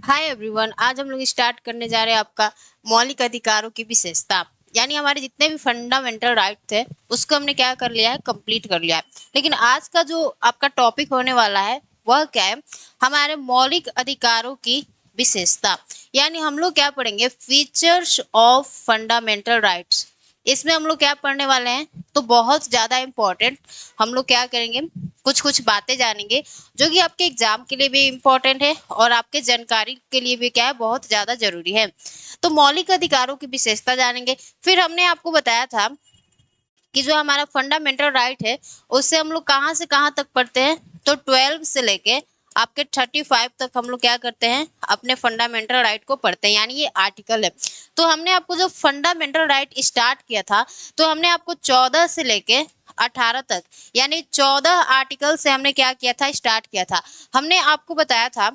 Hi everyone, आज हम लोग स्टार्ट करने जा रहे हैं आपका मौलिक अधिकारों की विशेषता। यानी हमारे जितने भी फंडामेंटल राइट थे उसको हमने क्या कर लिया है, कंप्लीट कर लिया है। लेकिन आज का जो आपका टॉपिक होने वाला है वह क्या है, हमारे मौलिक अधिकारों की विशेषता। यानी हम लोग क्या पढ़ेंगे, फीचर्स ऑफ फंडामेंटल राइट्स। इसमें हम लोग क्या पढ़ने वाले हैं, तो बहुत ज्यादा इम्पोर्टेंट हम लोग क्या करेंगे, कुछ कुछ बातें जानेंगे जो कि आपके एग्जाम के लिए भी इम्पोर्टेंट है और आपके जानकारी के लिए भी क्या है, बहुत ज्यादा जरूरी है। तो मौलिक अधिकारों की विशेषता जानेंगे। फिर हमने आपको बताया था कि जो हमारा फंडामेंटल राइट है उससे हम लोग कहाँ से कहाँ तक पढ़ते हैं, तो 12 से लेके आपके 35 तक हम लोग क्या करते हैं, अपने फंडामेंटल राइट को पढ़ते हैं। यानी ये आर्टिकल है। तो हमने आपको जो फंडामेंटल राइट स्टार्ट किया था, तो हमने आपको 14 से लेके 18 तक, यानी 14 आर्टिकल से हमने क्या किया था, स्टार्ट किया था। हमने आपको बताया था,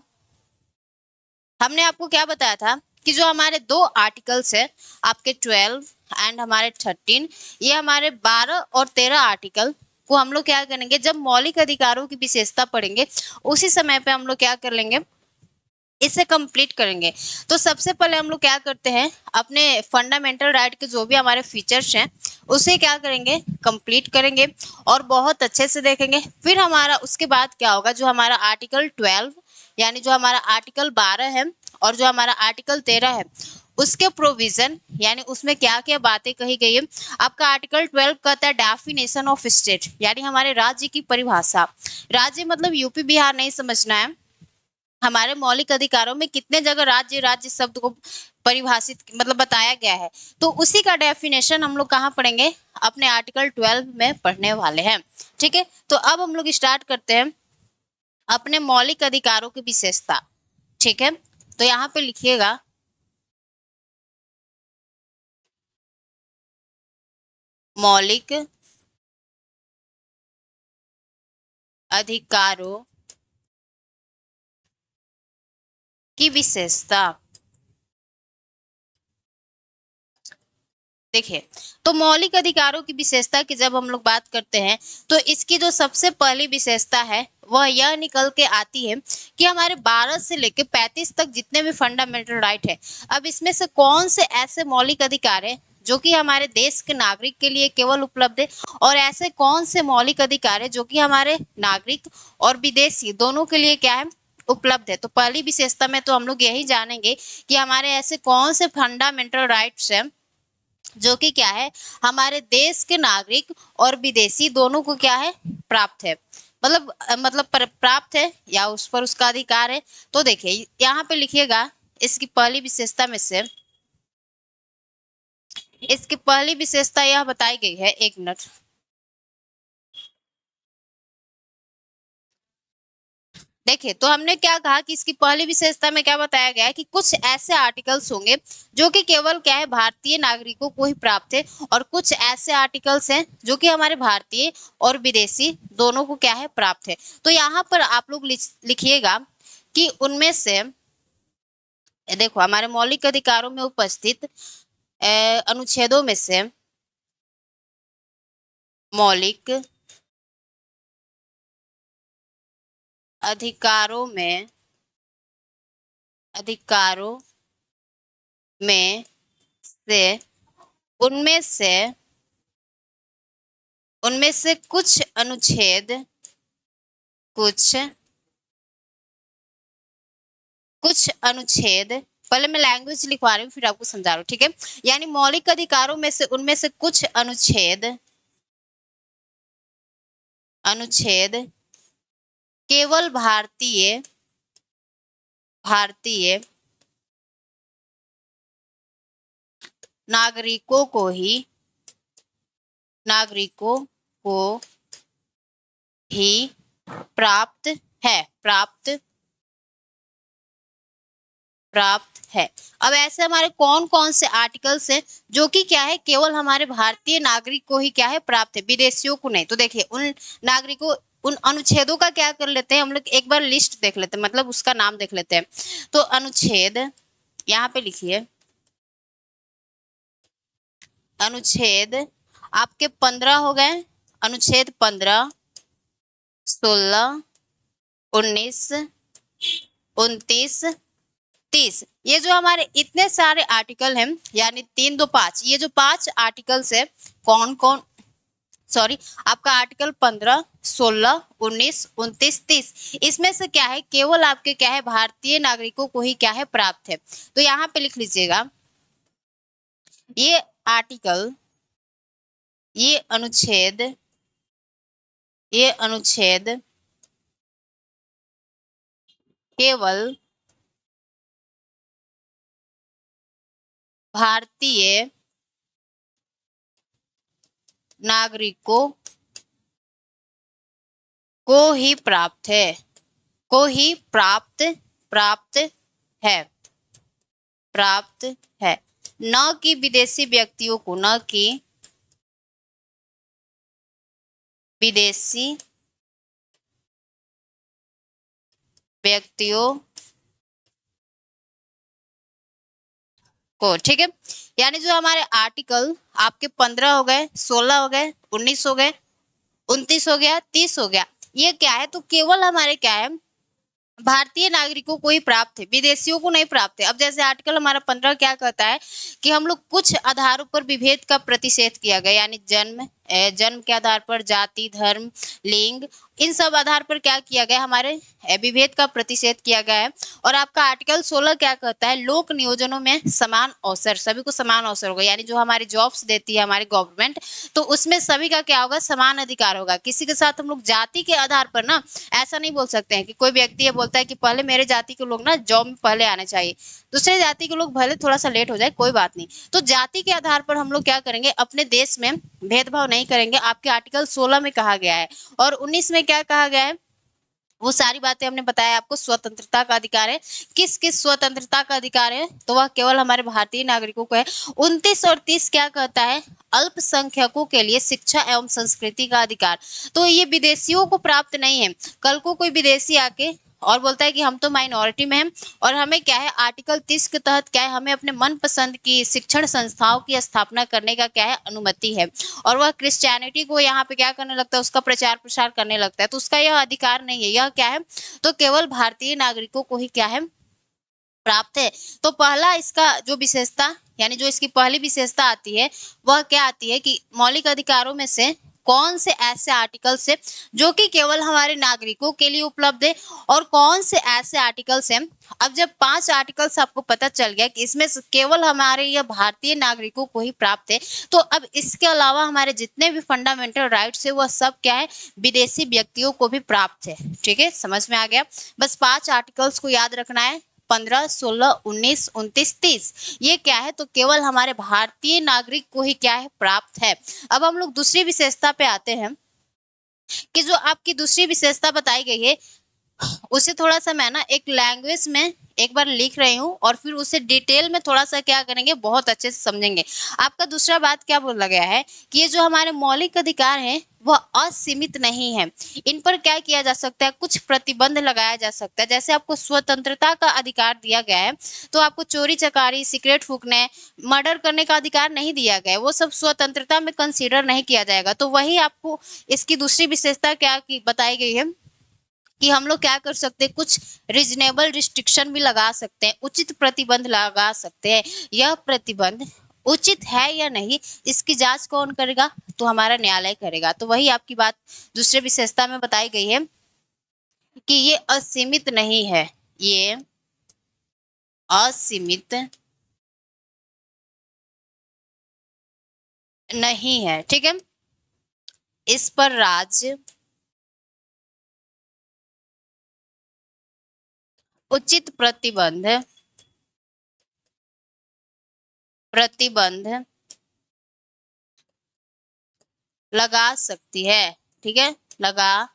हमने आपको क्या बताया था कि जो हमारे दो आर्टिकल्स है, आपके 12 एंड हमारे 13, ये हमारे 12 और 13 आर्टिकल को हम लोग क्या करेंगे, जब मौलिक अधिकारों की विशेषता पढ़ेंगे उसी समय पे हम लोग क्या कर लेंगे, इसे कंप्लीट करेंगे। तो सबसे पहले हम लोग क्या करते हैं, अपने फंडामेंटल राइट के जो भी हमारे फीचर्स हैं उसे क्या करेंगे, कंप्लीट करेंगे और बहुत अच्छे से देखेंगे। फिर हमारा उसके बाद क्या होगा, जो हमारा आर्टिकल 12 यानी जो हमारा आर्टिकल 12 है और जो हमारा आर्टिकल 13 है उसके प्रोविजन, यानी उसमें क्या क्या बातें कही गई है। आपका आर्टिकल 12 कहता है डेफिनेशन ऑफ स्टेट, यानी हमारे राज्य की परिभाषा। राज्य मतलब यूपी बिहार नहीं समझना है, हमारे मौलिक अधिकारों में कितने जगह राज्य राज्य शब्द को परिभाषित मतलब बताया गया है, तो उसी का डेफिनेशन हम लोग कहाँ पढ़ेंगे, अपने आर्टिकल 12 में पढ़ने वाले हैं। ठीक है, तो अब हम लोग स्टार्ट करते हैं अपने मौलिक अधिकारों की विशेषता। ठीक है, तो यहाँ पे लिखिएगा, मौलिक अधिकारों की विशेषता। देखिए, तो मौलिक अधिकारों की विशेषता की जब हम लोग बात करते हैं, तो इसकी जो सबसे पहली विशेषता है वह यह निकल के आती है कि हमारे 12 से लेकर 35 तक जितने भी फंडामेंटल राइट है, अब इसमें से कौन से ऐसे मौलिक अधिकार है जो कि हमारे देश के नागरिक के लिए केवल उपलब्ध है, और ऐसे कौन से मौलिक अधिकार है जो कि हमारे नागरिक और विदेशी दोनों के लिए क्या है, उपलब्ध है। तो पहली विशेषता में तो हम लोग यही जानेंगे कि हमारे ऐसे कौन से फंडामेंटल राइट्स हैं जो कि क्या है, हमारे देश के नागरिक और विदेशी दोनों को क्या है, प्राप्त है। मतलब प्राप्त है या उस पर उसका अधिकार है। तो देखिए यहाँ पे लिखिएगा, इसकी पहली विशेषता में से, इसकी पहली विशेषता यह बताई गई है, एक मिनट। देखिए, तो हमने क्या कहा कि इसकी पहली विशेषता में क्या बताया गया है कि कुछ ऐसे आर्टिकल्स होंगे जो कि केवल क्या है, भारतीय नागरिकों को ही प्राप्त है, और कुछ ऐसे आर्टिकल्स हैं जो कि हमारे भारतीय और विदेशी दोनों को क्या है, प्राप्त है। तो यहाँ पर आप लोग लिखिएगा कि उनमें से, देखो हमारे मौलिक अधिकारों में उपस्थित अनुच्छेदों में से, मौलिक अधिकारों में, अधिकारों में से, उनमें से, उनमें से कुछ अनुच्छेद, कुछ कुछ अनुच्छेद, पहले मैं लैंग्वेज लिखवा रही हूँ फिर आपको समझा रहा हूँ, ठीक है। यानी मौलिक अधिकारों में से, उनमें से कुछ अनुच्छेद, अनुच्छेद केवल भारतीय, भारतीय नागरिकों को ही, नागरिकों को ही प्राप्त है, प्राप्त, प्राप्त है। अब ऐसे हमारे कौन कौन से आर्टिकल्स हैं जो कि क्या है, केवल हमारे भारतीय नागरिक को ही क्या है, प्राप्त है, विदेशियों को नहीं। तो देखिए उन नागरिकों, उन अनुच्छेदों का क्या कर लेते हैं हम लोग, एक बार लिस्ट देख लेते हैं, मतलब उसका नाम देख लेते हैं। तो अनुच्छेद, यहाँ पे लिखिए, अनुच्छेद आपके 15 हो गए, अनुच्छेद 15, 16, 19, 29, 30। ये जो हमारे इतने सारे आर्टिकल हैं, यानी 3 2 5, ये जो 5 आर्टिकल्स है, कौन कौन, सॉरी, आपका आर्टिकल 15, 16, 19, 29, 30, इसमें से क्या है, केवल आपके क्या है, भारतीय नागरिकों को ही क्या है, प्राप्त है। तो यहाँ पे लिख लीजिएगा, ये आर्टिकल, ये अनुच्छेद, ये अनुच्छेद केवल भारतीय नागरिकों को ही प्राप्त है, को ही प्राप्त है, प्राप्त है, न कि विदेशी व्यक्तियों को, न कि विदेशी व्यक्तियों को। ठीक है, यानी जो हमारे आर्टिकल आपके 15 हो गए, 16 हो गए, 19 हो गए, 29 हो गया, 30 हो गया, ये क्या है, तो केवल हमारे क्या है, भारतीय नागरिकों को ही प्राप्त है, विदेशियों को नहीं प्राप्त है। अब जैसे आर्टिकल हमारा 15 क्या कहता है कि हम लोग कुछ आधारों पर विभेद का प्रतिषेध किया गया, यानी जन्म के आधार पर, जाति, धर्म, लिंग, इन सब आधार पर क्या किया गया, हमारे विभेद का प्रतिषेध किया गया है। और आपका आर्टिकल 16 क्या कहता है, लोक नियोजनों में समान अवसर, सभी को समान अवसर होगा, यानी जो हमारी जॉब्स देती है हमारी गवर्नमेंट, तो उसमें सभी का क्या होगा, समान अधिकार होगा। किसी के साथ हम लोग जाति के आधार पर ना ऐसा नहीं बोल सकते हैं कि कोई व्यक्ति ये बोलता है कि पहले मेरे जाति के लोग ना जॉब में पहले आने चाहिए, दूसरे जाति के लोग भले थोड़ा सा लेट हो जाए, कोई बात नहीं। तो जाति के आधार पर हम लोग क्या करेंगे, अपने देश में भेदभाव नहीं करेंगे, आपके आर्टिकल 16 में कहा गया है। और 19 में क्या कहा गया है, वो सारी बातें हमने बताया आपको। स्वतंत्रता का अधिकार है, किस किस स्वतंत्रता का अधिकार है, तो वह केवल हमारे भारतीय नागरिकों को है। 29 और 30 क्या कहता है, अल्पसंख्यकों के लिए शिक्षा एवं संस्कृति का अधिकार, तो ये विदेशियों को प्राप्त नहीं है। कल को कोई विदेशी आके और बोलता है कि हम तो माइनॉरिटी में हैं और हमें क्या है, आर्टिकल 30 के तहत क्या है, हमें अपने मनपसंद की शिक्षण संस्थाओं की स्थापना करने का क्या है, अनुमति है, और वह क्रिश्चियनिटी को यहाँ पे क्या करने लगता है, उसका प्रचार प्रसार करने लगता है, तो उसका यह अधिकार नहीं है। यह क्या है, तो केवल भारतीय नागरिकों को ही क्या है, प्राप्त है। तो पहला इसका जो विशेषता, यानी जो इसकी पहली विशेषता आती है, वह क्या आती है कि मौलिक अधिकारों में से कौन से ऐसे आर्टिकल्स है जो कि केवल हमारे नागरिकों के लिए उपलब्ध है, और कौन से ऐसे आर्टिकल्स हैं। अब जब 5 आर्टिकल्स आपको पता चल गया कि इसमें से केवल हमारे यह भारतीय नागरिकों को ही प्राप्त है, तो अब इसके अलावा हमारे जितने भी फंडामेंटल राइट्स है, वह सब क्या है, विदेशी व्यक्तियों को भी प्राप्त है। ठीक है, समझ में आ गया। बस 5 आर्टिकल्स को याद रखना है, 15, 16, 19, 29, 30, ये क्या है, तो केवल हमारे भारतीय नागरिक को ही क्या है, प्राप्त है। अब हम लोग दूसरी विशेषता पे आते हैं कि जो आपकी दूसरी विशेषता बताई गई है, उसे थोड़ा सा मैं ना एक लैंग्वेज में एक बार लिख रही हूँ और फिर उसे डिटेल में थोड़ा सा क्या करेंगे, बहुत अच्छे से समझेंगे। आपका दूसरा बात क्या बोला गया है कि ये जो हमारे मौलिक अधिकार हैं, वह असीमित नहीं है, इन पर क्या किया जा सकता है, कुछ प्रतिबंध लगाया जा सकता है। जैसे आपको स्वतंत्रता का अधिकार दिया गया है, तो आपको चोरी चकारी, सिगरेट फूकने, मर्डर करने का अधिकार नहीं दिया गया है, वो सब स्वतंत्रता में कंसीडर नहीं किया जाएगा। तो वही आपको इसकी दूसरी विशेषता क्या की बताई गई है कि हम लोग क्या कर सकते हैं, कुछ रीजनेबल रिस्ट्रिक्शन भी लगा सकते हैं, उचित प्रतिबंध लगा सकते हैं। यह प्रतिबंध उचित है या नहीं, इसकी जांच कौन करेगा, तो हमारा न्यायालय करेगा। तो वही आपकी बात दूसरे विशेषता में बताई गई है कि ये असीमित नहीं है, ये असीमित नहीं है। ठीक है, इस पर राज्य उचित प्रतिबंध लगा सकती है। ठीक है, लगा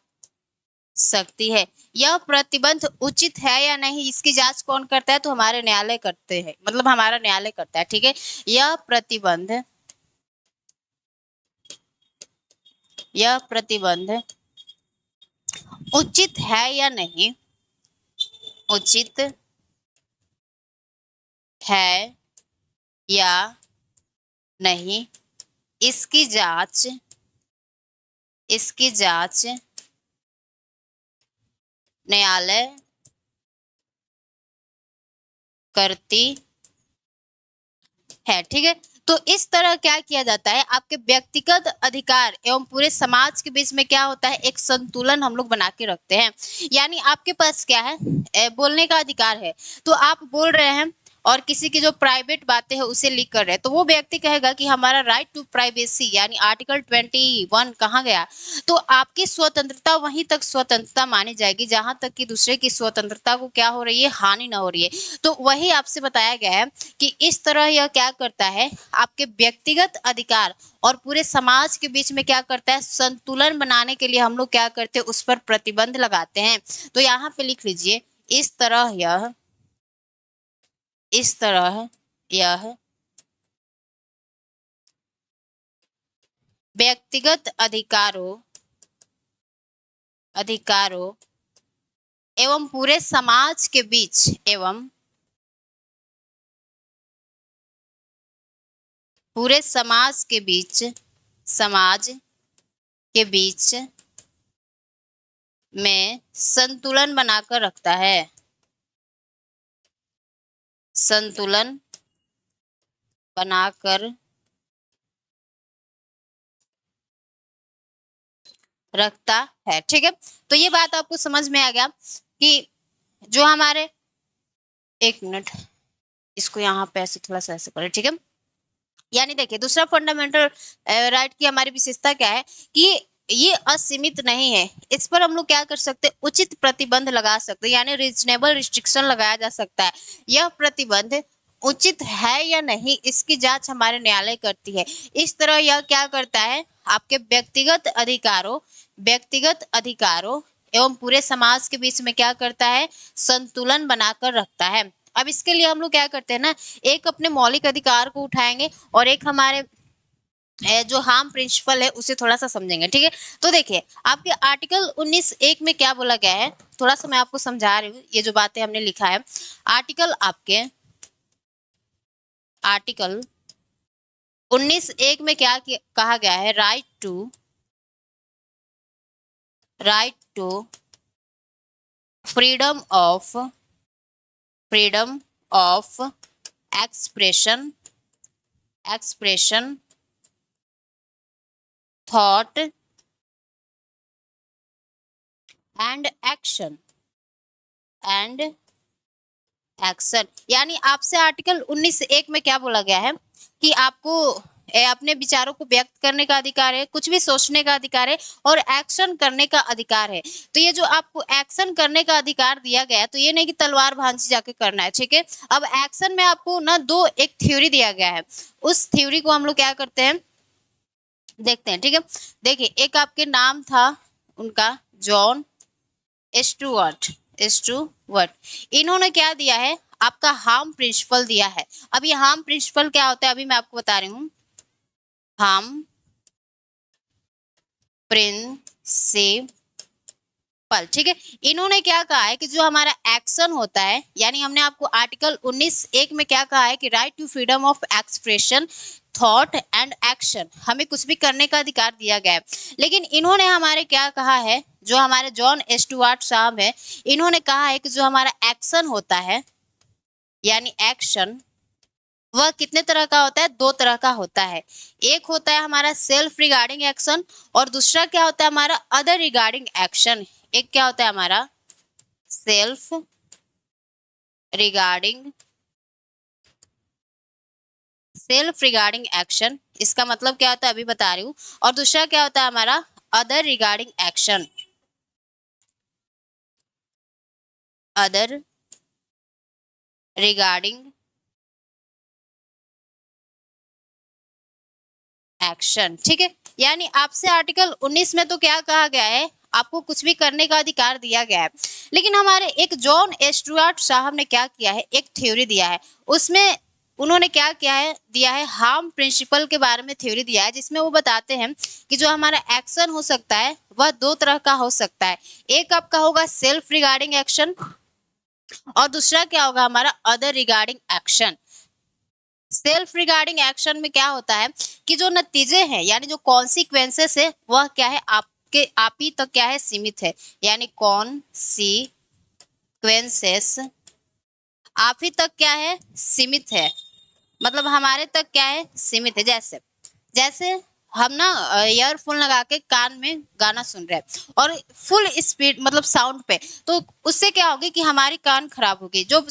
सकती है। यह प्रतिबंध उचित है या नहीं, इसकी जांच कौन करता है, तो हमारे न्यायालय करते हैं, मतलब हमारा न्यायालय करता है। ठीक है, यह प्रतिबंध उचित है या नहीं, उचित है या नहीं, इसकी जांच न्यायालय करती है। ठीक है, तो इस तरह क्या किया जाता है, आपके व्यक्तिगत अधिकार एवं पूरे समाज के बीच में क्या होता है, एक संतुलन हम लोग बना के रखते हैं। यानी आपके पास क्या है, बोलने का अधिकार है, तो आप बोल रहे हैं और किसी की जो प्राइवेट बातें हैं उसे लीक कर रहे हैं, तो वो व्यक्ति कहेगा कि हमारा राइट टू प्राइवेसी यानी आर्टिकल 21 कहाँ गया। तो आपकी स्वतंत्रता वहीं तक स्वतंत्रता मानी जाएगी जहां तक कि दूसरे की स्वतंत्रता को क्या हो रही है, हानि ना हो रही है। तो वही आपसे बताया गया है कि इस तरह यह क्या करता है, आपके व्यक्तिगत अधिकार और पूरे समाज के बीच में क्या करता है, संतुलन बनाने के लिए हम लोग क्या करते हैं, उस पर प्रतिबंध लगाते हैं। तो यहाँ पे लिख लीजिए, इस तरह यह व्यक्तिगत अधिकारों एवं पूरे समाज के बीच पूरे समाज के बीच में संतुलन बनाकर रखता है, संतुलन बनाकर रखता है। ठीक है, तो ये बात आपको समझ में आ गया कि जो हमारे, एक मिनट, इसको यहाँ पे ऐसे थोड़ा सा ऐसे करें। ठीक है, यानी देखिए दूसरा फंडामेंटल राइट की हमारी विशेषता क्या है कि ये असीमित नहीं है, इस पर हम लोग क्या कर सकते हैं, उचित प्रतिबंध लगा सकते हैं, यानी रीजनेबल रिस्ट्रिक्शन लगाया जा सकता है। यह प्रतिबंध उचित है या नहीं, इसकी जांच हमारे न्यायालय करती है। इस तरह यह क्या करता है, आपके व्यक्तिगत अधिकारों एवं पूरे समाज के बीच में क्या करता है, संतुलन बनाकर रखता है। अब इसके लिए हम लोग क्या करते हैं ना, एक अपने मौलिक अधिकार को उठाएंगे और एक हमारे जो हार्म प्रिंसिपल है उसे थोड़ा सा समझेंगे। ठीक है, तो देखिए आपके आर्टिकल 19(1) में क्या बोला गया है, थोड़ा सा मैं आपको समझा रही हूँ, ये जो बातें हमने लिखा है। आर्टिकल 19(1) में क्या कहा गया है, right to freedom of expression thought and action यानी आपसे आर्टिकल 19(1) में क्या बोला गया है कि आपको अपने विचारों को व्यक्त करने का अधिकार है, कुछ भी सोचने का अधिकार है और एक्शन करने का अधिकार है। तो ये जो आपको एक्शन करने का अधिकार दिया गया है, तो ये नहीं कि तलवार भांजी जाके करना है। ठीक है, अब एक्शन में आपको ना एक थ्योरी दिया गया है, उस थ्योरी को हम लोग क्या करते हैं, देखते हैं। ठीक है, देखिए एक आपके नाम था उनका जॉन स्टुअर्ट, इन्होंने क्या दिया है, आपका हार्म प्रिंसिपल दिया है। अब ये हार्म प्रिंसिपल क्या होता है, अभी मैं आपको बता रही हूँ। हार्म प्रिंसिपल, ठीक है, इन्होंने क्या कहा है कि जो हमारा एक्शन होता है, यानी हमने आपको आर्टिकल 19(1) में क्या कहा है कि right to freedom of expression thought and action, हमें कुछ भी करने का अधिकार दिया गया है। लेकिन इन्होंने हमारे क्या कहा है, जो हमारे जॉन स्टुअर्ट साहब है, इन्होंने कहा है कि जो हमारा एक्शन होता है, यानी एक्शन, वह कितने तरह का होता है, 2 तरह का होता है। एक होता है हमारा सेल्फ रिगार्डिंग एक्शन और दूसरा क्या होता है हमारा अदर रिगार्डिंग एक्शन। एक क्या होता है हमारा सेल्फ रिगार्डिंग एक्शन, इसका मतलब क्या होता है अभी बता रही हूँ, और दूसरा क्या होता है हमारा अदर रिगार्डिंग एक्शन। ठीक है, यानी आपसे आर्टिकल 19 में तो क्या कहा गया है, आपको कुछ भी करने का अधिकार दिया गया है। लेकिन हमारे एक जॉन स्टुअर्ट साहब ने क्या किया है, एक थ्योरी दिया है, उसमें उन्होंने क्या किया है, दिया है हार्म प्रिंसिपल के बारे में थ्योरी दिया है, जिसमें वो बताते हैं कि जो हमारा एक्शन हो सकता है वह 2 तरह का हो सकता है। एक आपका होगा सेल्फ रिगार्डिंग एक्शन और दूसरा क्या होगा हमारा other regarding action. Self regarding action में क्या होता है कि जो नतीजे हैं, यानी जो कॉन्सिक्वेंसेस है, वह क्या है आप ही तक क्या है सीमित है, यानी कॉन्सिक्वेंसेस आप ही तक क्या है, सीमित है, मतलब हमारे तक क्या है, सीमित है। जैसे जैसे हम ना ईयरफोन लगा के कान में गाना सुन रहे हैं और फुल स्पीड मतलब साउंड पे, तो उससे क्या होगी कि हमारी कान खराब होगी। जो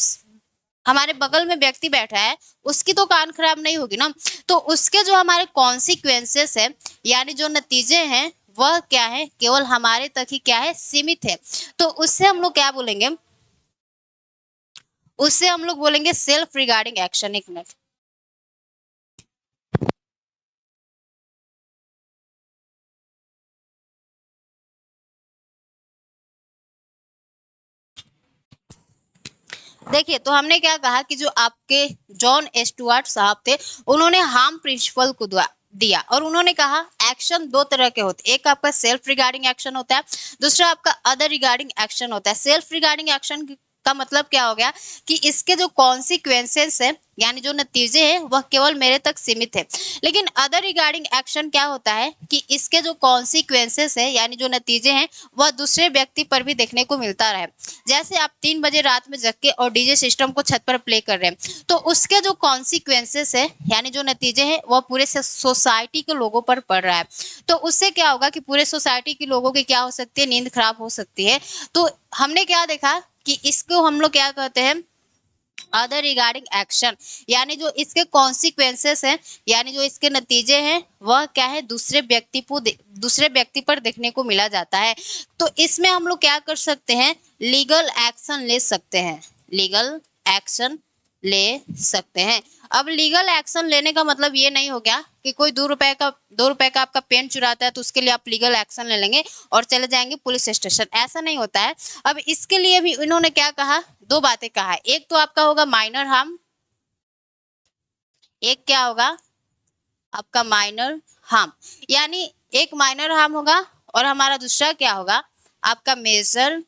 हमारे बगल में व्यक्ति बैठा है उसकी तो कान खराब नहीं होगी ना, तो उसके जो हमारे कॉन्सिक्वेंसेस है यानी जो नतीजे हैं वह क्या है, केवल हमारे तक ही क्या है, सीमित है। तो उससे हम लोग क्या बोलेंगे, उससे हम लोग बोलेंगे सेल्फ रिगार्डिंग एक्शन। एक मिनट। देखिए तो हमने क्या कहा कि जो आपके जॉन स्टुअर्ट साहब थे उन्होंने हार्म प्रिंसिपल को दिया और उन्होंने कहा एक्शन दो तरह के होते हैं, एक आपका सेल्फ रिगार्डिंग एक्शन होता है, दूसरा आपका अदर रिगार्डिंग एक्शन होता है। सेल्फ रिगार्डिंग एक्शन का मतलब क्या हो गया कि इसके जो कॉन्सिक्वेंसेस है यानी जो नतीजे हैं वह केवल मेरे तक सीमित है। लेकिन अदर रिगार्डिंग एक्शन क्या होता है कि इसके जो कॉन्सिक्वेंसेस है यानी जो नतीजे हैं वह दूसरे व्यक्ति पर भी देखने को मिलता रहे। जैसे आप 3 बजे रात में जग के और डीजे सिस्टम को छत पर प्ले कर रहे हैं, तो उसके जो कॉन्सिक्वेंसेस है यानी जो नतीजे हैं वह पूरे सोसाइटी के लोगों पर पड़ रहा है। तो उससे क्या होगा कि पूरे सोसाइटी के लोगों की क्या हो सकती है, नींद खराब हो सकती है। तो हमने क्या देखा कि इसको हम लोग क्या कहते हैं, अदर रिगार्डिंग एक्शन, यानी जो इसके कॉन्सिक्वेंसेस हैं यानी जो इसके नतीजे हैं वह क्या है, दूसरे व्यक्ति पर देखने को मिला जाता है। तो इसमें हम लोग क्या कर सकते हैं, लीगल एक्शन ले सकते हैं, लीगल एक्शन ले सकते हैं। अब लीगल एक्शन लेने का मतलब ये नहीं हो गया कि कोई 2 रुपए का आपका पेन चुराता है तो उसके लिए आप लीगल एक्शन ले लेंगे और चले जाएंगे पुलिस स्टेशन, ऐसा नहीं होता है। अब इसके लिए भी इन्होंने क्या कहा, दो बातें कहा है। एक तो आपका होगा माइनर हार्म, एक क्या होगा आपका माइनर हार्म, यानी एक माइनर हार्म होगा और हमारा दूसरा क्या होगा आपका मेजर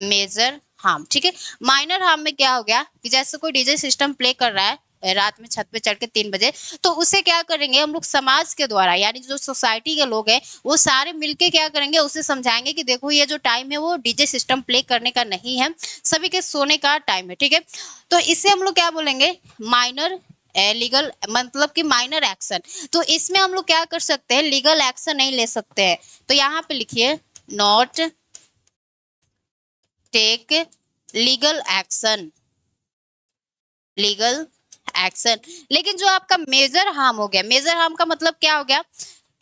मेजर हार्म। ठीक है, माइनर हार्म में क्या हो गया कि जैसे कोई डीजे सिस्टम प्ले कर रहा है रात में छत पे चढ़ के 3 बजे, तो उसे क्या करेंगे हम लोग समाज के द्वारा यानी जो सोसाइटी के लोग हैं वो सारे मिलके क्या करेंगे, उसे समझाएंगे कि देखो ये जो टाइम है वो डीजे सिस्टम प्ले करने का नहीं है, सभी के सोने का टाइम है। ठीक है, तो इसे हम लोग क्या बोलेंगे, माइनर लीगल मतलब कि माइनर एक्शन। तो इसमें हम लोग क्या कर सकते हैं, लीगल एक्शन नहीं ले सकते हैं। तो यहाँ पे लिखिए not take legal action, legal action. लेकिन जो आपका मेजर हार्म हो गया, मेजर हार्म का मतलब क्या हो गया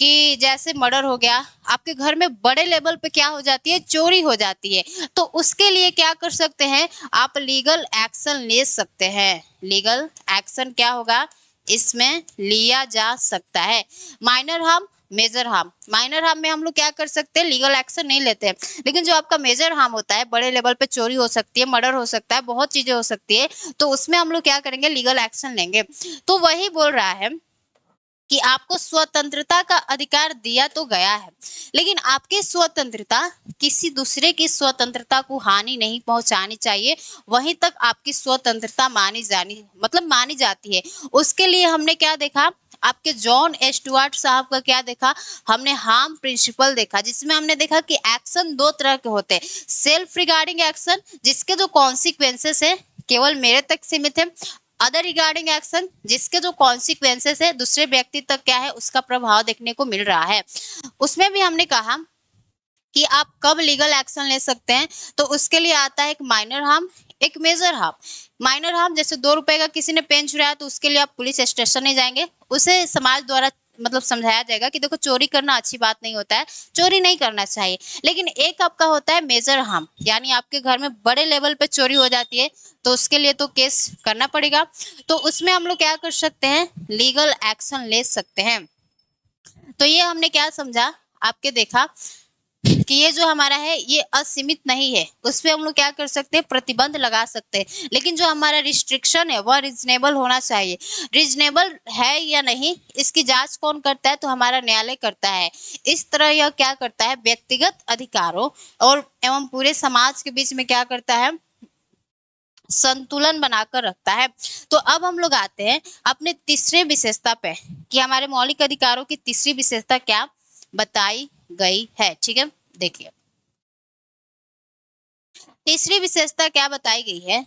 कि जैसे मर्डर हो गया, आपके घर में बड़े लेवल पे क्या हो जाती है, चोरी हो जाती है, तो उसके लिए क्या कर सकते हैं, आप लीगल एक्शन ले सकते हैं। लीगल एक्शन क्या होगा इसमें लिया जा सकता है। Minor harm, major harm, minor harm में हम लोग क्या कर सकते हैं, लीगल एक्शन नहीं लेते हैं। लेकिन जो आपका मेजर हार्म होता है, बड़े लेवल पे चोरी हो सकती है, मर्डर हो सकता है, बहुत चीजें हो सकती है, तो उसमें हम लोग क्या करेंगे, लीगल एक्शन लेंगे। तो वही बोल रहा है कि आपको स्वतंत्रता का अधिकार दिया तो गया है, लेकिन आपकी स्वतंत्रता किसी दूसरे की स्वतंत्रता को हानि नहीं पहुंचानी चाहिए, वहीं तक आपकी स्वतंत्रता मानी जाती है। उसके लिए हमने क्या देखा, आपके जॉन स्टुअर्ट साहब का क्या देखा, हमने हार्म प्रिंसिपल देखा, जिसमें हमने देखा कि एक्शन दो तरह के होते हैं, सेल्फ रिगार्डिंग एक्शन जिसके जो कॉन्सिक्वेंसेस है केवल मेरे तक सीमित है, अदर रिगार्डिंग एक्शन जिसके जो कॉन्सिक्वेंसेस है दूसरे व्यक्ति तक क्या है उसका प्रभाव देखने को मिल रहा है। उसमें भी हमने कहा कि आप कब लीगल एक्शन ले सकते हैं, तो उसके लिए आता है एक माइनर हार्म, एक मेजर हार्म। माइनर हार्म जैसे 2 रुपए का किसी ने पेन चुराया तो उसके लिए आप पुलिस स्टेशन नहीं जाएंगे, उसे समाज द्वारा मतलब समझाया जाएगा कि देखो चोरी करना अच्छी बात नहीं होता है, चोरी नहीं करना चाहिए। लेकिन एक आपका होता है मेजर हार्म, यानी आपके घर में बड़े लेवल पे चोरी हो जाती है तो उसके लिए तो केस करना पड़ेगा, तो उसमें हम लोग क्या कर सकते हैं, लीगल एक्शन ले सकते हैं। तो ये हमने क्या समझा, आपके देखा कि ये जो हमारा है ये असीमित नहीं है, उस पर हम लोग क्या कर सकते हैं, प्रतिबंध लगा सकते हैं। लेकिन जो हमारा रिस्ट्रिक्शन है वह रीजनेबल होना चाहिए। रीजनेबल है या नहीं इसकी जांच कौन करता है, तो हमारा न्यायालय करता है। इस तरह यह क्या करता है, व्यक्तिगत अधिकारों और एवं पूरे समाज के बीच में क्या करता है, संतुलन बनाकर रखता है। तो अब हम लोग आते हैं अपने तीसरे विशेषता पे कि हमारे मौलिक अधिकारों की तीसरी विशेषता क्या बताई गई है। ठीक है, देखिए तीसरी विशेषता क्या बताई गई है,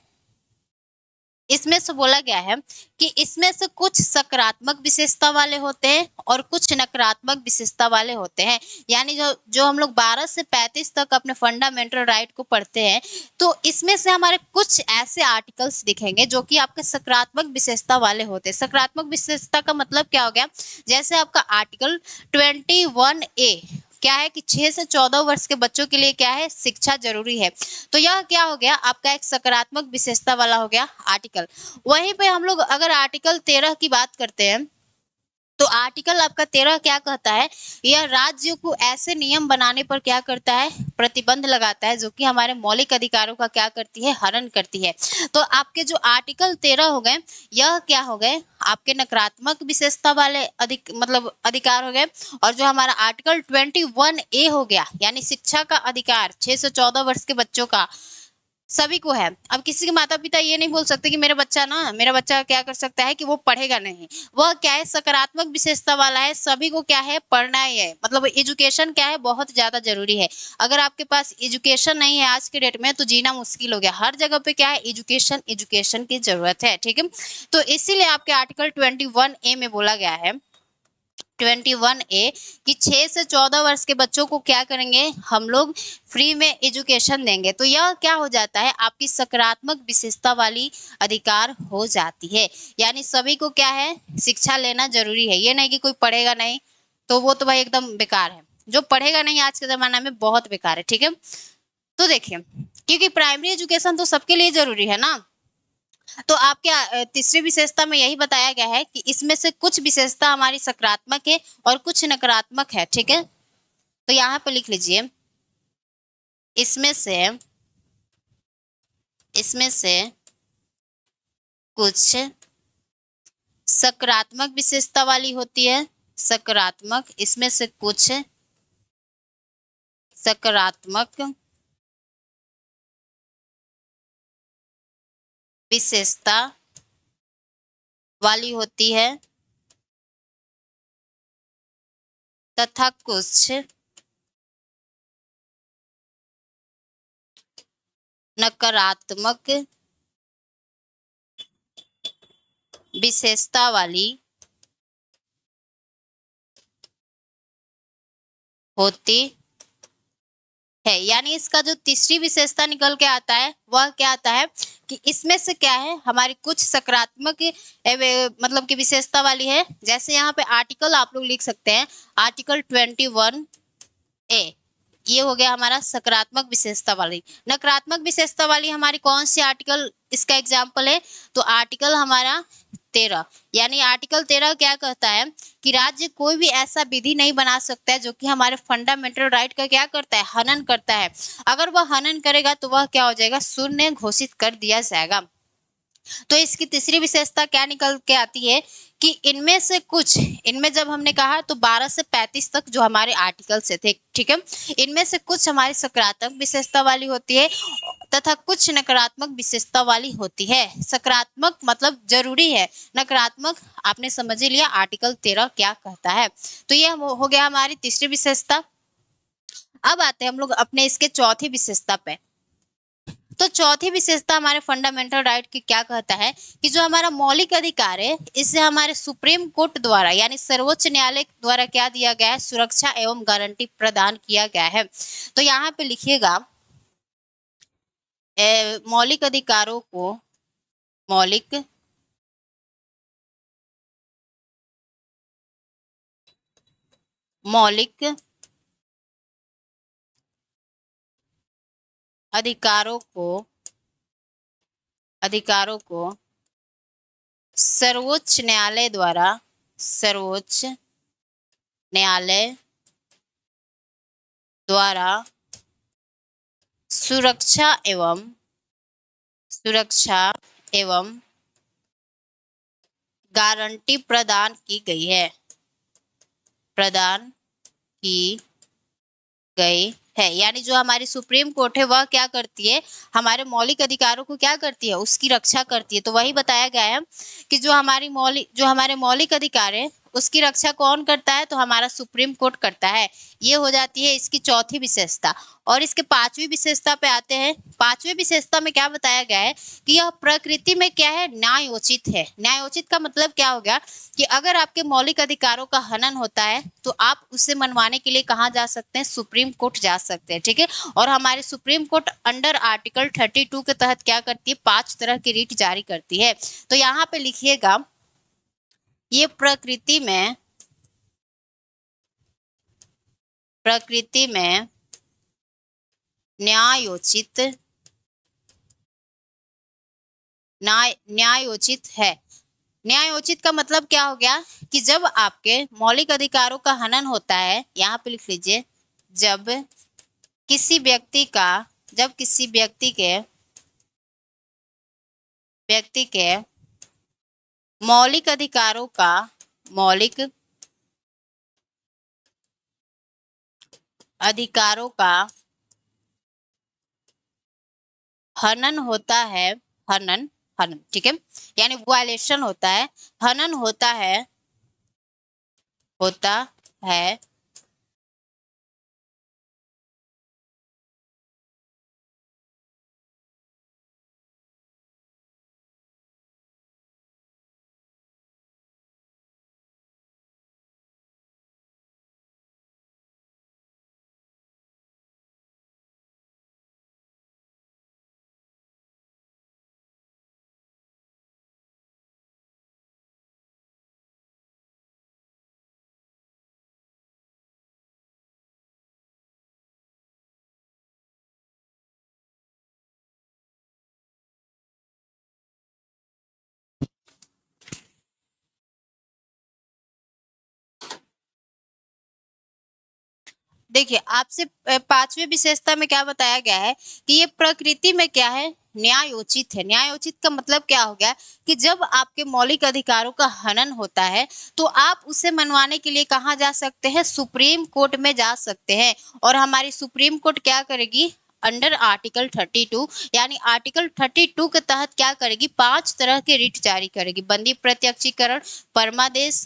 इसमें से बोला गया है कि इसमें से कुछ सकारात्मक विशेषता वाले होते हैं और कुछ नकारात्मक विशेषता वाले होते हैं। यानी जो जो हम लोग 12 से 35 तक अपने फंडामेंटल राइट को पढ़ते हैं, तो इसमें से हमारे कुछ ऐसे आर्टिकल्स दिखेंगे जो कि आपके सकारात्मक विशेषता वाले होते हैं। सकारात्मक विशेषता का मतलब क्या हो गया, जैसे आपका आर्टिकल 21A क्या है कि 6 से 14 वर्ष के बच्चों के लिए क्या है, शिक्षा जरूरी है। तो यह क्या हो गया, आपका एक सकारात्मक विशेषता वाला हो गया आर्टिकल। वहीं पे हम लोग अगर आर्टिकल 13 की बात करते हैं, तो आर्टिकल आपका 13 क्या कहता है, यह राज्यों को ऐसे नियम बनाने पर क्या करता है, प्रतिबंध लगाता है जो कि हमारे मौलिक अधिकारों का क्या करती है, हनन करती है। तो आपके जो आर्टिकल 13 हो गए, यह क्या हो गए, आपके नकारात्मक विशेषता वाले मतलब अधिकार हो गए। और जो हमारा आर्टिकल 21A हो गया, यानी शिक्षा का अधिकार 6 से 14 वर्ष के बच्चों का सभी को है। अब किसी के माता पिता ये नहीं बोल सकते कि मेरा बच्चा क्या कर सकता है कि वो पढ़ेगा नहीं। वह क्या है, सकारात्मक विशेषता वाला है, सभी को क्या है, पढ़ना ही है। मतलब एजुकेशन क्या है, बहुत ज्यादा जरूरी है। अगर आपके पास एजुकेशन नहीं है आज के डेट में, तो जीना मुश्किल हो गया। हर जगह पे क्या है, एजुकेशन एजुकेशन की जरूरत है, ठीक है। तो इसीलिए आपके आर्टिकल 21A में बोला गया है, 21A, कि 6 से 14 वर्ष के बच्चों को क्या करेंगे, हम लोग फ्री में एजुकेशन देंगे। तो यह क्या हो जाता है, आपकी सकारात्मक विशेषता वाली अधिकार हो जाती है। यानी सभी को क्या है, शिक्षा लेना जरूरी है। ये नहीं कि कोई पढ़ेगा नहीं तो वो तो भाई एकदम बेकार है। जो पढ़ेगा नहीं आज के जमाना में बहुत बेकार है, ठीक है। तो देखिए, क्योंकि प्राइमरी एजुकेशन तो सबके लिए जरूरी है ना। तो आपके तीसरी विशेषता में यही बताया गया है कि इसमें से कुछ विशेषता हमारी सकारात्मक है और कुछ नकारात्मक है, ठीक है। तो यहाँ पे लिख लीजिए, इसमें से इसमें से कुछ सकारात्मक विशेषता वाली होती है, सकारात्मक, इसमें से कुछ सकारात्मक विशेषता वाली होती है तथा कुछ नकारात्मक विशेषता वाली होती है। यानी इसका जो तीसरी विशेषता निकल के आता है वह क्या आता है कि इसमें से क्या है, हमारी कुछ सकारात्मक मतलब की विशेषता वाली है। जैसे यहाँ पे आर्टिकल आप लोग लिख सकते हैं, आर्टिकल 21A, ये हो गया हमारा सकारात्मक विशेषता वाली। नकारात्मक विशेषता वाली हमारी कौन सी आर्टिकल इसका एग्जाम्पल है, तो आर्टिकल हमारा 13। यानी आर्टिकल 13 क्या कहता है कि राज्य कोई भी ऐसा विधि नहीं बना सकता है जो कि हमारे फंडामेंटल राइट का क्या करता है, हनन करता है। अगर वह हनन करेगा तो वह क्या हो जाएगा, शून्य घोषित कर दिया जाएगा। तो इसकी तीसरी विशेषता क्या निकल के आती है कि इनमें से कुछ, इनमें जब हमने कहा तो 12 से 35 तक जो हमारे आर्टिकल से थे, ठीक है, इनमें से कुछ हमारी सकारात्मक विशेषता वाली होती है तथा कुछ नकारात्मक विशेषता वाली होती है। सकारात्मक मतलब जरूरी है, नकारात्मक आपने समझ ही लिया आर्टिकल 13 क्या कहता है। तो ये हो गया हमारी तीसरी विशेषता। अब आते हैं हम लोग अपने इसके चौथी विशेषता पे। तो चौथी विशेषता हमारे फंडामेंटल राइट की क्या कहता है कि जो हमारा मौलिक अधिकार है, इसे हमारे सुप्रीम कोर्ट द्वारा यानी सर्वोच्च न्यायालय द्वारा क्या दिया गया है, सुरक्षा एवं गारंटी प्रदान किया गया है। तो यहाँ पे लिखिएगा, मौलिक अधिकारों को, मौलिक मौलिक अधिकारों को सर्वोच्च न्यायालय द्वारा, सर्वोच्च न्यायालय द्वारा सुरक्षा एवं गारंटी प्रदान की गई है, प्रदान की गई है। यानी जो हमारी सुप्रीम कोर्ट है वह क्या करती है, हमारे मौलिक अधिकारों को क्या करती है, उसकी रक्षा करती है। तो वही बताया गया है कि जो हमारे मौलिक अधिकार है उसकी रक्षा कौन करता है? तो हमारा सुप्रीम कोर्ट करता है। ये हो जाती है इसकी चौथी विशेषता। और इसके पांचवी विशेषता पे आते हैं। पांचवी विशेषता में क्या बताया गया है कि यह प्रकृति में क्या है? न्यायोचित है। न्यायोचित का मतलब क्या हो गया कि अगर आपके मौलिक अधिकारों का हनन होता है तो आप उसे मनवाने के लिए कहाँ जा सकते हैं? सुप्रीम कोर्ट जा सकते हैं। ठीक है। और हमारे सुप्रीम कोर्ट अंडर आर्टिकल 32 के तहत क्या करती है? 5 तरह की रिट जारी करती है। तो यहाँ पे लिखिएगा, ये प्रकृति में न्यायोचित न्यायोचित है। न्यायोचित का मतलब क्या हो गया कि जब आपके मौलिक अधिकारों का हनन होता है, यहाँ पे लिख लीजिए, जब किसी व्यक्ति का जब किसी व्यक्ति के मौलिक अधिकारों का हनन होता है, हनन हनन ठीक है, यानी वायलेशन होता है, हनन होता है देखिए आपसे पांचवी विशेषता में क्या बताया गया है कि ये प्रकृति में क्या है? न्यायोचित है। न्यायोचित का मतलब क्या हो गया कि जब आपके मौलिक अधिकारों का हनन होता है तो आप उसे मनवाने के लिए कहाँ जा सकते हैं? सुप्रीम कोर्ट में जा सकते हैं। और हमारी सुप्रीम कोर्ट क्या करेगी? अंडर आर्टिकल 32 यानी आर्टिकल 32 के तहत क्या करेगी? 5 तरह के रिट जारी करेगी। बंदी प्रत्यक्षीकरण, परमादेश,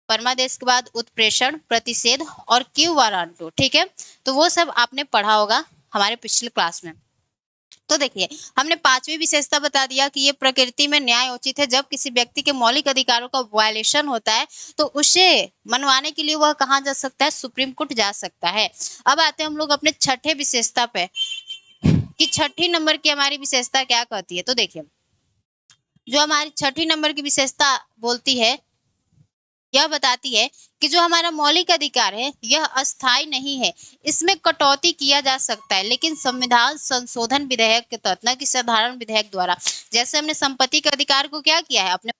परमादेश के बाद उत्प्रेषण, प्रतिषेध और क्यू वारंटो। ठीक है। तो वो सब आपने पढ़ा होगा हमारे पिछले क्लास में। तो देखिए हमने पांचवी विशेषता बता दिया कि ये प्रकृति में न्यायोचित है। जब किसी व्यक्ति के मौलिक अधिकारों का वायलेशन होता है तो उसे मनवाने के लिए वह कहाँ जा सकता है? सुप्रीम कोर्ट जा सकता है। अब आते हैं हम लोग अपने छठे विशेषता पे कि छठी नंबर की हमारी विशेषता क्या कहती है। तो देखिए जो हमारी छठी नंबर की विशेषता बोलती है, यह बताती है कि जो हमारा मौलिक अधिकार है यह अस्थाई नहीं है, इसमें कटौती किया जा सकता है, लेकिन संविधान संशोधन विधेयक के तहत, न कि साधारण विधेयक द्वारा। जैसे हमने संपत्ति के अधिकार को क्या किया है? अपने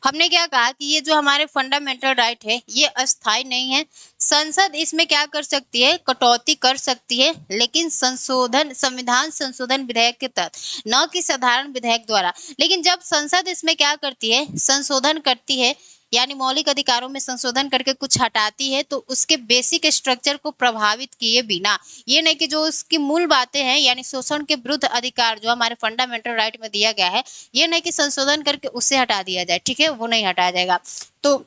हमने क्या कहा कि ये जो हमारे फंडामेंटल राइट है ये अस्थायी नहीं है। संसद इसमें क्या कर सकती है, कटौती कर सकती है, लेकिन संविधान संशोधन विधेयक के तहत, न कि साधारण विधेयक द्वारा। लेकिन जब संसद इसमें क्या करती है, संशोधन करती है, यानी मौलिक अधिकारों में संशोधन करके कुछ हटाती है, तो उसके बेसिक स्ट्रक्चर को प्रभावित किए बिना, ये नहीं कि जो उसकी मूल बातें हैं यानी शोषण के विरुद्ध अधिकार जो हमारे फंडामेंटल राइट में दिया गया है, ये नहीं कि संशोधन करके उससे हटा दिया जाए, ठीक है, वो नहीं हटाया जाएगा। तो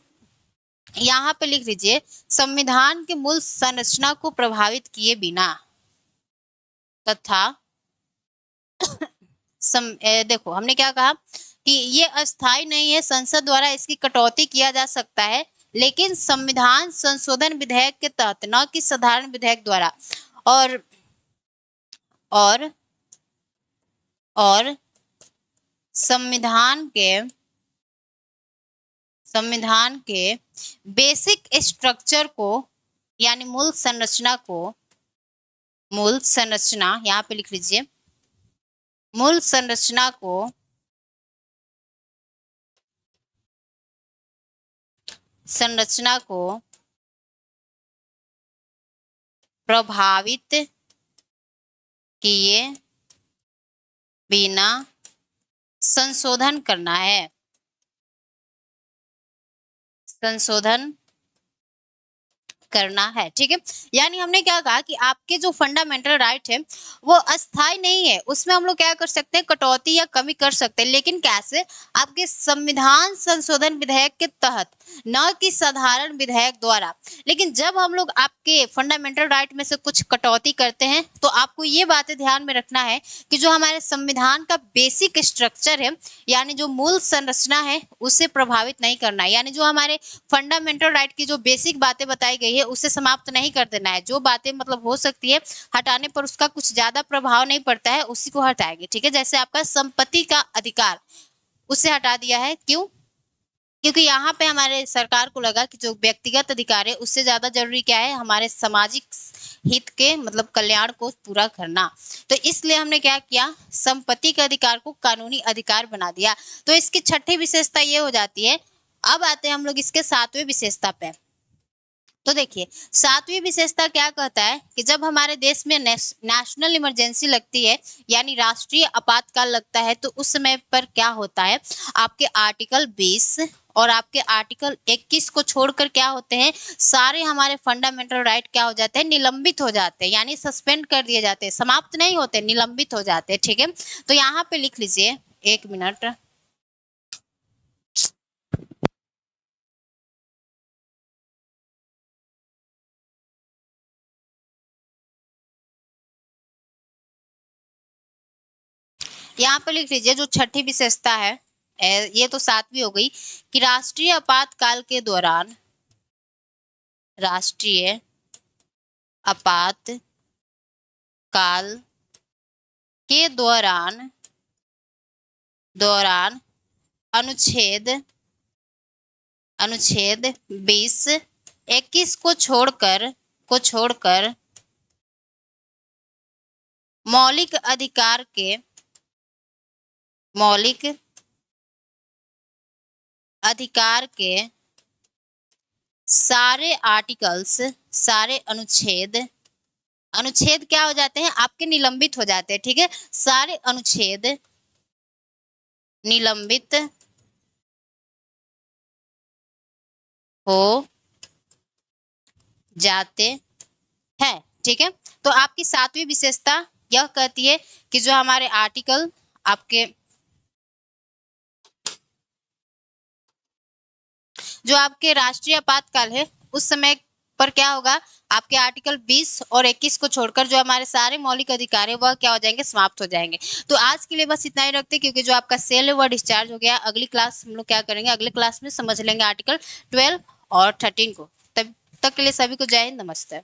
यहाँ पे लिख लीजिए, संविधान के मूल संरचना को प्रभावित किए बिना तथा देखो हमने क्या कहा कि ये अस्थायी नहीं है, संसद द्वारा इसकी कटौती किया जा सकता है, लेकिन संविधान संशोधन विधेयक के तहत, न कि साधारण विधेयक द्वारा। और और और संविधान के बेसिक स्ट्रक्चर को यानी मूल संरचना यहाँ पे लिख लीजिए, मूल संरचना को प्रभावित किए बिना संशोधन करना है, संशोधन करना है, ठीक है। यानी हमने क्या कहा कि आपके जो फंडामेंटल राइट है वो अस्थायी नहीं है, उसमें हम लोग क्या कर सकते हैं, कटौती या कमी कर सकते हैं, लेकिन कैसे, आपके संविधान संशोधन विधेयक के तहत, न कि साधारण विधेयक द्वारा। लेकिन जब हम लोग आपके फंडामेंटल राइट में से कुछ कटौती करते हैं तो आपको ये बातें ध्यान में रखना है कि जो हमारे संविधान का बेसिक स्ट्रक्चर है यानी जो मूल संरचना है उसे प्रभावित नहीं करना है, यानी जो हमारे फंडामेंटल राइट की जो बेसिक बातें बताई गई है उसे समाप्त नहीं कर देना है। जो बातें मतलब हो सकती है हटाने पर उसका कुछ ज्यादा प्रभाव नहीं पड़ता है, उसी को हटाएंगे, ठीक है। जैसे आपका संपत्ति का अधिकार, उसे हटा दिया है, क्यों, क्योंकि यहाँ पे हमारे सरकार को लगा कि जो व्यक्तिगत अधिकार है उससे ज्यादा जरूरी क्या है, हमारे सामाजिक हित के मतलब कल्याण को पूरा करना। तो इसलिए हमने क्या किया, संपत्ति के अधिकार को कानूनी अधिकार बना दिया। तो इसकी छठी विशेषता ये हो जाती है। अब आते हैं हम लोग इसके सातवें विशेषता पे। तो देखिए सातवीं विशेषता क्या कहता है कि जब हमारे देश में नेशनल इमरजेंसी लगती है यानी राष्ट्रीय आपातकाल लगता है, तो उस समय पर क्या होता है, आपके आर्टिकल 20 और आपके आर्टिकल 21 को छोड़कर क्या होते हैं, सारे हमारे फंडामेंटल राइट क्या हो जाते हैं, निलंबित हो जाते हैं, यानी सस्पेंड कर दिए जाते हैं, समाप्त नहीं होते, निलंबित हो जाते हैं, ठीक है। तो यहाँ पे लिख लीजिए, एक मिनट, यहाँ पे लिख लीजिए, जो छठी विशेषता है, ये तो सातवीं हो गई, कि राष्ट्रीय आपातकाल के दौरान, राष्ट्रीय आपातकाल के दौरान अनुच्छेद 20, 21 को छोड़कर मौलिक अधिकार के सारे आर्टिकल्स, सारे अनुच्छेद क्या हो जाते हैं, आपके निलंबित हो जाते हैं, ठीक है। सारे अनुच्छेद निलंबित हो जाते हैं, ठीक है। तो आपकी सातवीं विशेषता यह कहती है कि जो हमारे आर्टिकल आपके राष्ट्रीय आपातकाल है उस समय पर क्या होगा, आपके आर्टिकल 20 और 21 को छोड़कर जो हमारे सारे मौलिक अधिकार है वह क्या हो जाएंगे, समाप्त हो जाएंगे। तो आज के लिए बस इतना ही रखते हैं, क्योंकि जो आपका सेल है वह डिस्चार्ज हो गया। अगली क्लास हम लोग क्या करेंगे, अगले क्लास में समझ लेंगे आर्टिकल 12 और 13 को। तब तक के लिए सभी को जय हिंद, नमस्ते।